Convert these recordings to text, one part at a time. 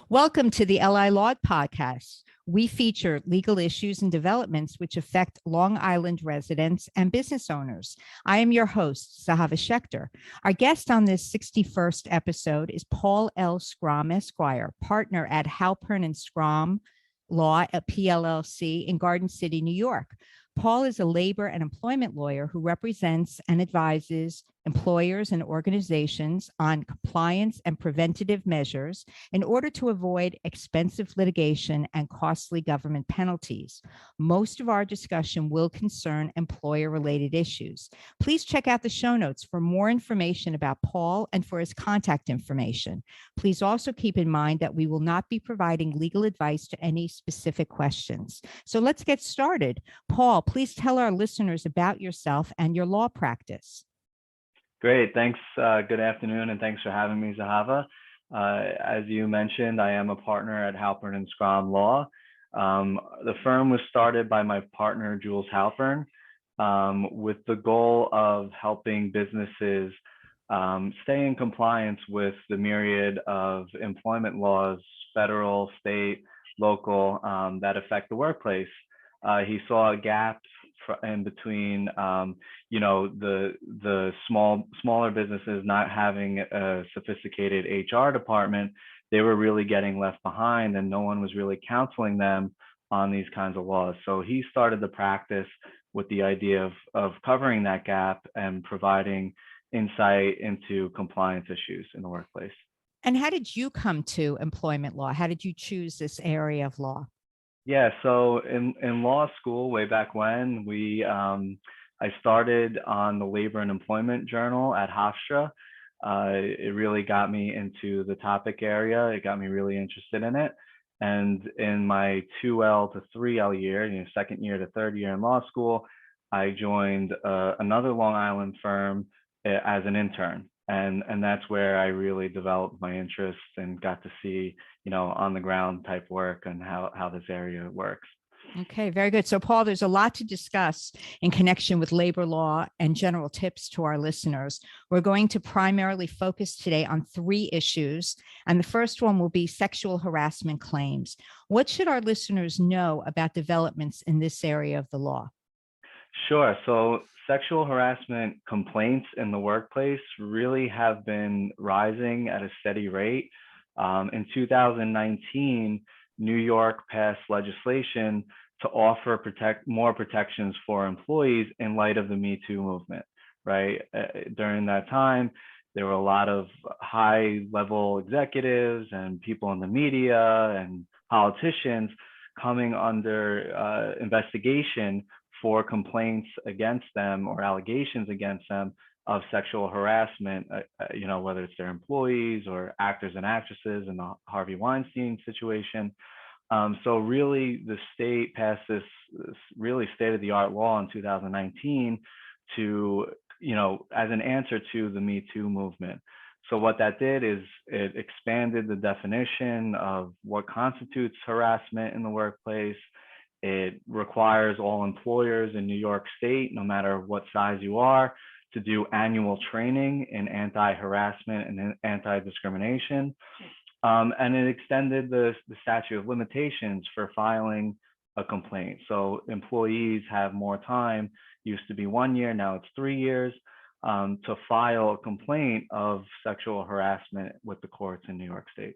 Welcome to the LI Law Podcast. We feature legal issues and developments which affect Long Island residents and business owners. I am your host, Zehava Schechter. Our guest on this 61st episode is Paul L. Scrom, Esquire, partner at Halpern and Scrom Law at PLLC in Garden City, New York. Paul is a labor and employment lawyer who represents and advises employers and organizations on compliance and preventative measures in order to avoid expensive litigation and costly government penalties. Most of our discussion will concern employer-related issues. Please check out the show notes for more information about Paul and for his contact information. Please also keep in mind that we will not be providing legal advice to any specific questions. So let's get started. Paul, please tell our listeners about yourself and your law practice. Great. Thanks. Good afternoon, and thanks for having me, Zehava. As you mentioned, I am a partner at Halpern and Scrom Law. The firm was started by my partner, Jules Halpern, with the goal of helping businesses stay in compliance with the myriad of employment laws, federal, state, local, that affect the workplace. He saw a gap in between, the smaller businesses not having a sophisticated HR department. They were really getting left behind, and no one was really counseling them on these kinds of laws. So he started the practice with the idea of covering that gap and providing insight into compliance issues in the workplace. And how did you come to employment law? How did you choose this area of law? Yeah, so in law school, way back when, I started on the Labor and Employment Journal at Hofstra. It really got me into the topic area. It got me really interested in it. And in my 2L to 3L year, second year to third year in law school, I joined another Long Island firm as an intern. And that's where I really developed my interest and got to see, on the ground type work and how this area works. Okay, very good. So, Paul, there's a lot to discuss in connection with labor law and general tips to our listeners. We're going to primarily focus today on 3 issues, and the first one will be sexual harassment claims. What should our listeners know about developments in this area of the law? Sure. So sexual harassment complaints in the workplace really have been rising at a steady rate. In 2019, New York passed legislation to offer more protections for employees in light of the Me Too movement, right? During that time, there were a lot of high-level executives and people in the media and politicians coming under investigation for complaints against them or allegations against them of sexual harassment, whether it's their employees or actors and actresses in the Harvey Weinstein situation. So really the state passed this really state-of-the-art law in 2019 to, as an answer to the Me Too movement. So what that did is it expanded the definition of what constitutes harassment in the workplace. It requires all employers in New York State, no matter what size you are, to do annual training in anti-harassment and anti-discrimination. And it extended the statute of limitations for filing a complaint. So employees have more time, used to be 1 year, now it's 3 years, to file a complaint of sexual harassment with the courts in New York State.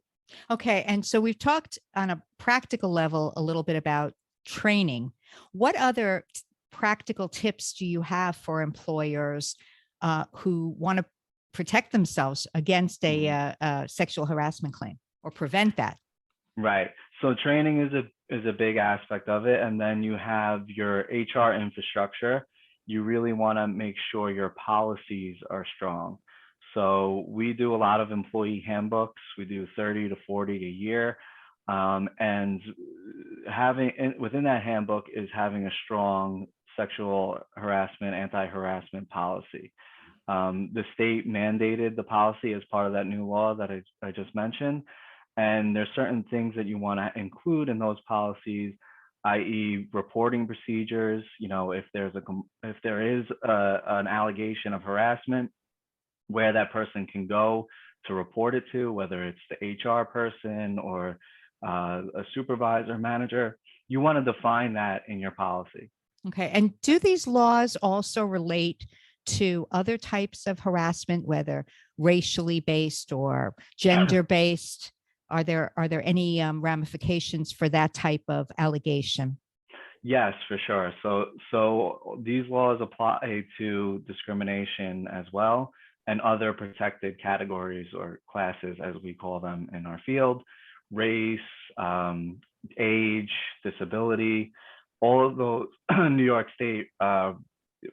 Okay, and so we've talked on a practical level a little bit about training. What other practical tips do you have for employers who want to protect themselves against a sexual harassment claim or prevent that? Right. So training is a big aspect of it. And then you have your HR infrastructure. You really want to make sure your policies are strong. So we do a lot of employee handbooks. We do 30 to 40 a year. And within that handbook is having a strong sexual harassment, anti-harassment policy. The state mandated the policy as part of that new law that I just mentioned. And there's certain things that you want to include in those policies, i.e. reporting procedures. If there is an allegation of harassment, where that person can go to report it to, whether it's the HR person or a supervisor, manager. You want to define that in your policy. Okay. And do these laws also relate to other types of harassment, whether racially based or gender based? Are there any ramifications for that type of allegation? Yes, for sure. So these laws apply to discrimination as well, and other protected categories or classes, as we call them in our field: race, age, disability. All of those New York State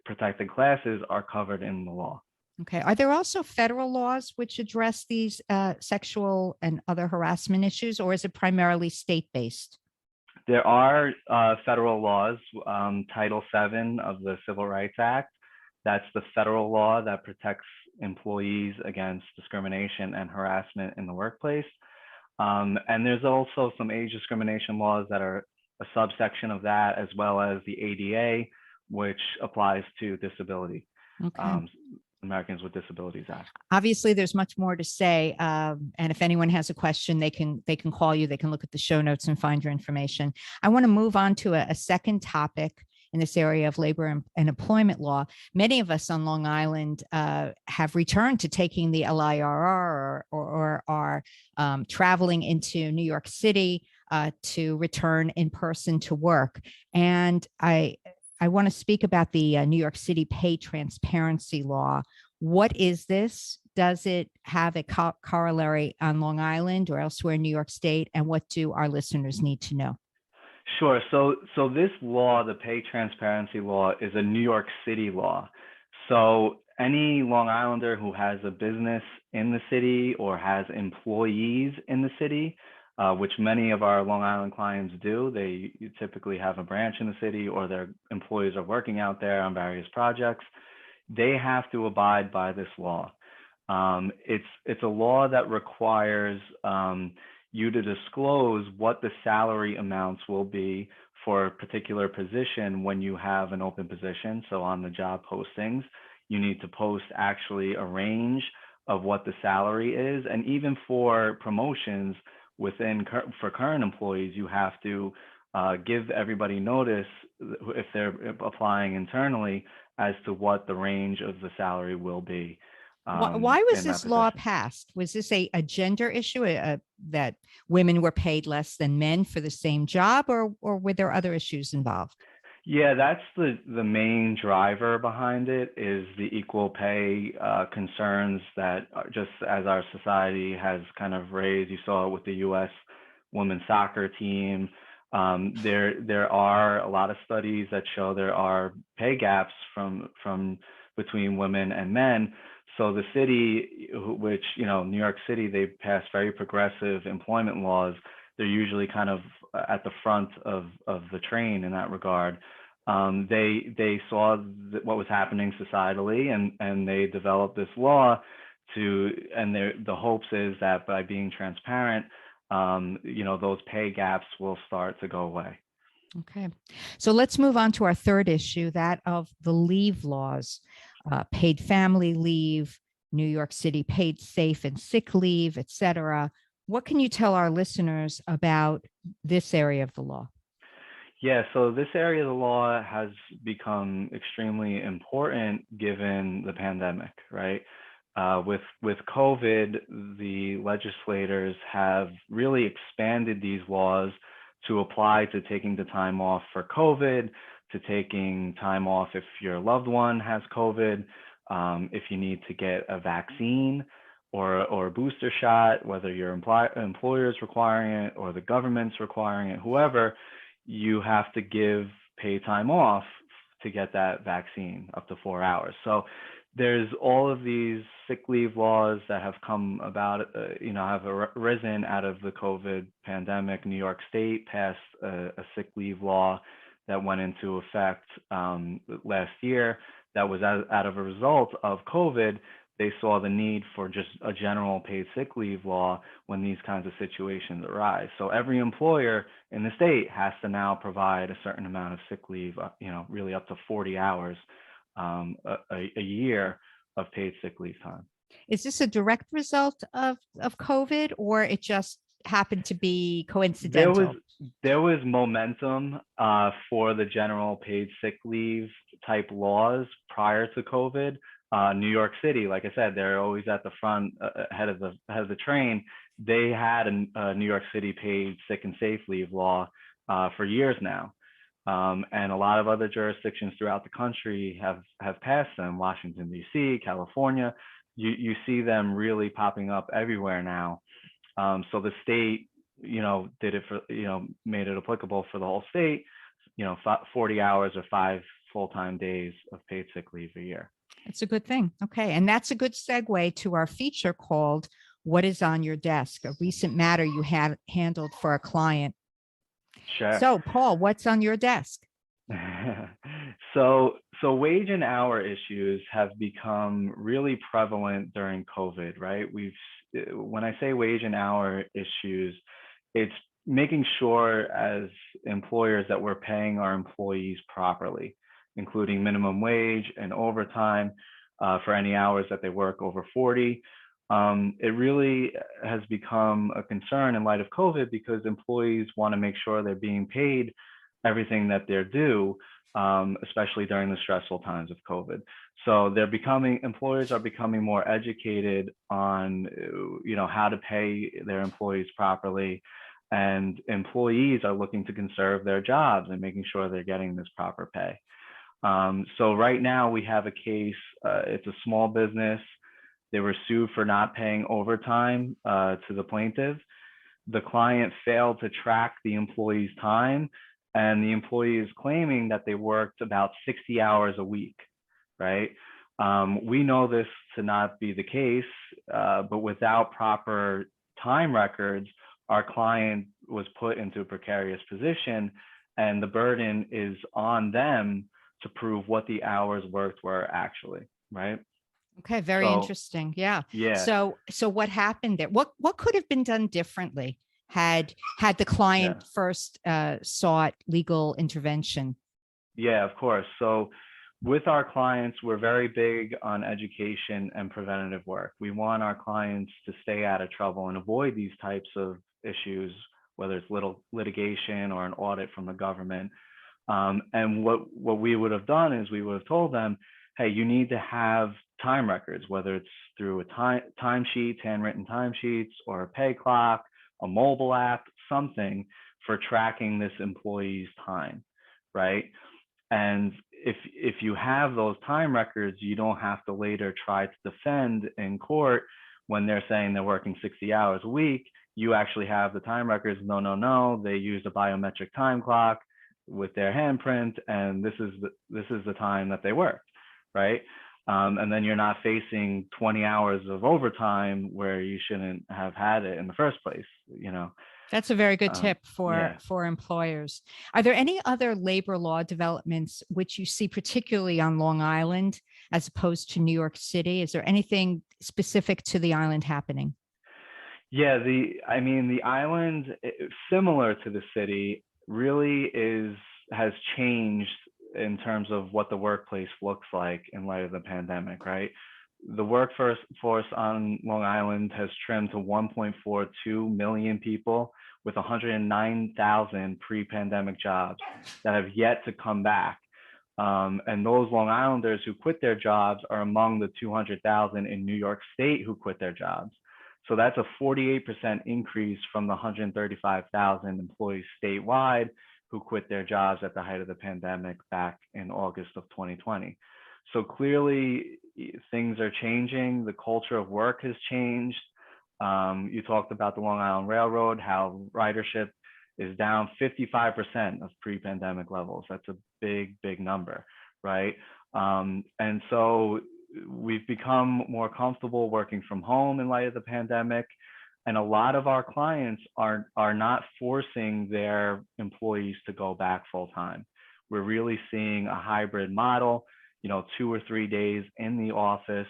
protected classes are covered in the law. Okay. Are there also federal laws which address these sexual and other harassment issues, or is it primarily state based? There are federal laws. Title VII of the Civil Rights Act, that's the federal law that protects employees against discrimination and harassment in the workplace. And there's also some age discrimination laws that are a subsection of that, as well as the ADA, which applies to disability. Okay. Americans with Disabilities Act. Obviously, there's much more to say, and if anyone has a question, they can call you. They can look at the show notes and find your information. I want to move on to a second topic in this area of labor and employment law. Many of us on Long Island have returned to taking the LIRR or are traveling into New York City to return in person to work. And I want to speak about the New York City pay transparency law. What is this? Does it have a corollary on Long Island or elsewhere in New York State? And what do our listeners need to know? Sure. So this law, the pay transparency law, is a New York City law. So any Long Islander who has a business in the city or has employees in the city, which many of our Long Island clients do. They typically have a branch in the city, or their employees are working out there on various projects. They have to abide by this law. It's a law that requires you to disclose what the salary amounts will be for a particular position when you have an open position. So on the job postings, you need to post actually a range of what the salary is. And even for promotions, for current employees, you have to give everybody notice if they're applying internally as to what the range of the salary will be. Why was this law passed? Was this a gender issue that women were paid less than men for the same job, or were there other issues involved? Yeah, that's the main driver behind it, is the equal pay concerns that just as our society has kind of raised. You saw it with the U.S. women's soccer team. There are a lot of studies that show there are pay gaps from between women and men. So the city, which, New York City, they pass very progressive employment laws. They're usually kind of at the front of the train in that regard. They saw what was happening societally, and they developed this law and the hopes is that by being transparent, those pay gaps will start to go away. Okay. So let's move on to our third issue, that of the leave laws, paid family leave, New York City paid safe and sick leave, et cetera. What can you tell our listeners about this area of the law? Yeah, so this area of the law has become extremely important given the pandemic, right? With COVID, the legislators have really expanded these laws to apply to taking the time off for COVID, to taking time off if your loved one has COVID, if you need to get a vaccine or a booster shot, whether your employer is requiring it or the government's requiring it, whoever, you have to give paid time off to get that vaccine up to 4 hours. So there's all of these sick leave laws that have come about, have arisen out of the COVID pandemic. New York State passed a sick leave law that went into effect last year. That was out of a result of COVID. They saw the need for just a general paid sick leave law when these kinds of situations arise. So every employer in the state has to now provide a certain amount of sick leave, really up to 40 hours a year of paid sick leave time. Is this a direct result of COVID, or it just happened to be There was coincidental? there was momentum for the general paid sick leave type laws prior to COVID. New York City, like I said, they're always at the front, ahead of the train. They had a New York City paid sick and safe leave law for years now. And a lot of other jurisdictions throughout the country have passed them. Washington, D.C., California, you see them really popping up everywhere now. So the state, did it for, made it applicable for the whole state, 40 hours or 5 full-time days of paid sick leave a year. It's a good thing. Okay. And that's a good segue to our feature called What is on Your Desk, a recent matter you had handled for a client. Sure. So, Paul, what's on your desk? So wage and hour issues have become really prevalent during COVID, right? When I say wage and hour issues, it's making sure as employers that we're paying our employees properly, including minimum wage and overtime for any hours that they work over 40. It really has become a concern in light of COVID because employees want to make sure they're being paid everything that they're due, especially during the stressful times of COVID. So employers are becoming more educated on, how to pay their employees properly, and employees are looking to conserve their jobs and making sure they're getting this proper pay. So right now we have a case. It's a small business. They were sued for not paying overtime to the plaintiff. The client failed to track the employee's time, and the employee is claiming that they worked about 60 hours a week, right? We know this to not be the case, but without proper time records, our client was put into a precarious position, and the burden is on them to prove what the hours worked were actually, right? Okay, very interesting. Yeah. Yeah. So what happened there? What could have been done differently had the client first sought legal intervention? Yeah, of course. So with our clients, we're very big on education and preventative work. We want our clients to stay out of trouble and avoid these types of issues, whether it's litigation or an audit from the government. And what we would have done is we would have told them, hey, you need to have time records, whether it's through a timesheet, handwritten timesheets, or a pay clock, a mobile app, something for tracking this employee's time, right? And if you have those time records, you don't have to later try to defend in court when they're saying they're working 60 hours a week. You actually have the time records. No, they used a biometric time clock with their handprint, and this is the time that they worked, right? And then you're not facing 20 hours of overtime where you shouldn't have had it in the first place, That's a very good tip for employers. Are there any other labor law developments which you see particularly on Long Island as opposed to New York City? Is there anything specific to the island happening? Yeah, the island, similar to the city, really has changed in terms of what the workplace looks like in light of the pandemic, right? The workforce on Long Island has trimmed to 1.42 million people with 109,000 pre-pandemic jobs that have yet to come back. And those Long Islanders who quit their jobs are among the 200,000 in New York State who quit their jobs. So that's a 48% increase from the 135,000 employees statewide who quit their jobs at the height of the pandemic back in August of 2020. So clearly things are changing. The culture of work has changed. You talked about the Long Island Railroad, how ridership is down 55% of pre-pandemic levels. That's a big, big number, right? And so we've become more comfortable working from home in light of the pandemic. And a lot of our clients are not forcing their employees to go back full time. We're really seeing a hybrid model, 2 or 3 days in the office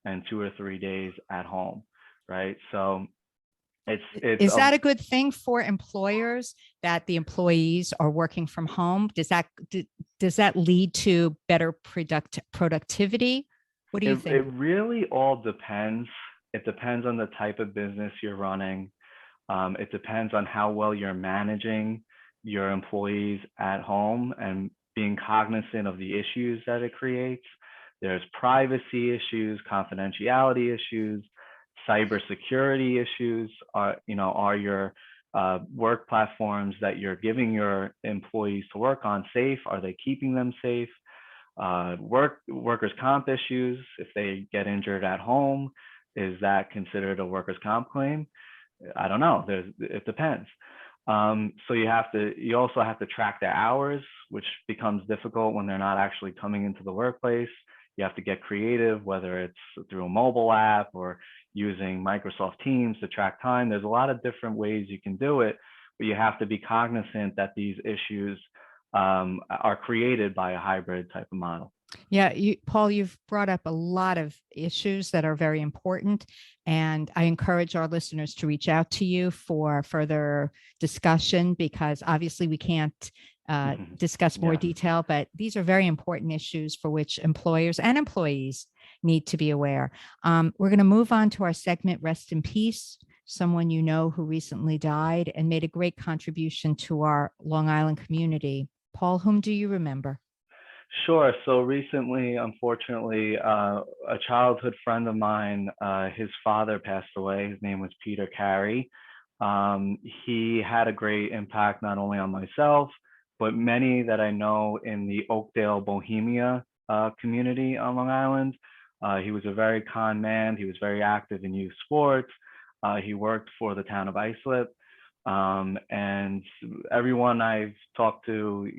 and 2 or 3 days at home, right? So is that a good thing for employers that the employees are working from home? Does that lead to better productivity? What do you It think? really all depends. It depends on the type of business you're running. It depends on how well you're managing your employees at home and being cognizant of the issues that it creates. There's privacy issues, confidentiality issues, cybersecurity issues. Are your work platforms that you're giving your employees to work on safe? Are they keeping them safe? Workers' comp issues. If they get injured at home, is that considered a workers' comp claim? I don't know. It depends. So you also have to track their hours, which becomes difficult when they're not actually coming into the workplace. You have to get creative, whether it's through a mobile app or using Microsoft Teams to track time. There's a lot of different ways you can do it, but you have to be cognizant that these issues are created by a hybrid type of model. Yeah, Paul, you've brought up a lot of issues that are very important, and I encourage our listeners to reach out to you for further discussion because obviously we can't discuss more detail, but these are very important issues for which employers and employees need to be aware. We're going to move on to our segment, Rest in Peace. Someone you know who recently died and made a great contribution to our Long Island community. Paul, whom do you remember? Sure. So recently, unfortunately, a childhood friend of mine, his father passed away. His name was Peter Carey. He had a great impact not only on myself, but many that I know in the Oakdale Bohemia community on Long Island. He was a very con man. He was very active in youth sports. He worked for the town of Islip. And everyone I've talked to,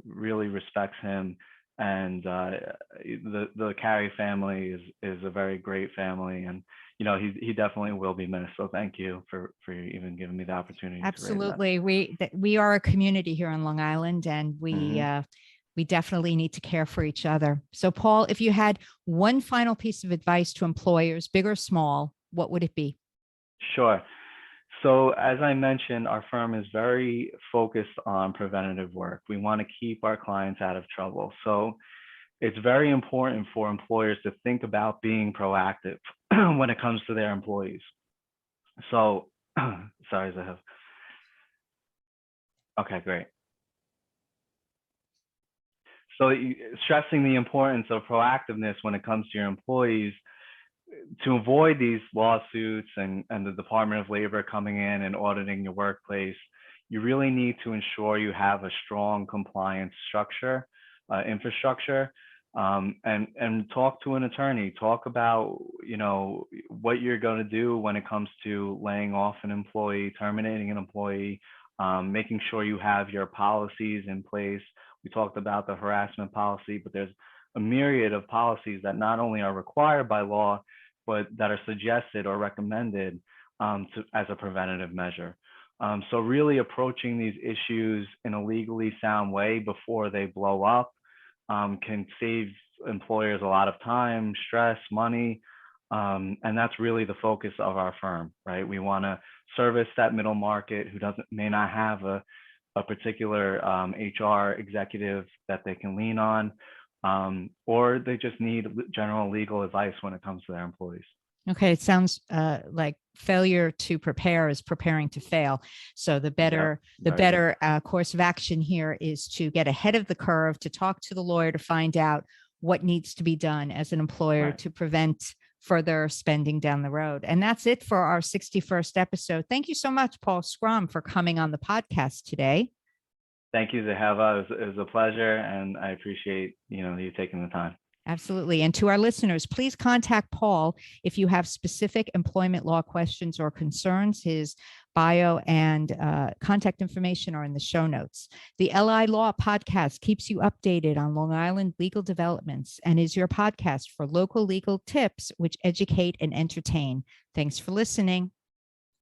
really respects him. And the Carey family is a very great family, and he definitely will be missed. So thank you for even giving me the opportunity. Absolutely, we are a community here on Long Island, and we definitely need to care for each other. So, Paul, if you had one final piece of advice to employers, big or small, what would it be? Sure. So as I mentioned, our firm is very focused on preventative work. We want to keep our clients out of trouble. So it's very important for employers to think about being proactive when it comes to their employees. So, sorry, Zehava. Okay, great. So stressing the importance of proactiveness when it comes to your employees, to avoid these lawsuits and the Department of Labor coming in and auditing your workplace, you really need to ensure you have a strong compliance structure, infrastructure, and talk to an attorney. Talk about what you're going to do when it comes to laying off an employee, terminating an employee, making sure you have your policies in place. We talked about the harassment policy, but there's a myriad of policies that not only are required by law, but that are suggested or recommended as a preventative measure. So really approaching these issues in a legally sound way before they blow up can save employers a lot of time, stress, money, and that's really the focus of our firm, right? We want to service that middle market who may not have a particular HR executive that they can lean on, or they just need general legal advice when it comes to their employees. Okay, it sounds like failure to prepare is preparing to fail. So the better course of action here is to get ahead of the curve, to talk to the lawyer, to find out what needs to be done as an employer to prevent further spending down the road. And that's it for our 61st episode. Thank you so much, Paul Scrom, for coming on the podcast today. Thank you, Zehava. It was a pleasure, and I appreciate you taking the time. Absolutely. And to our listeners, please contact Paul if you have specific employment law questions or concerns. His bio and contact information are in the show notes. The LI Law podcast keeps you updated on Long Island legal developments and is your podcast for local legal tips which educate and entertain. Thanks for listening.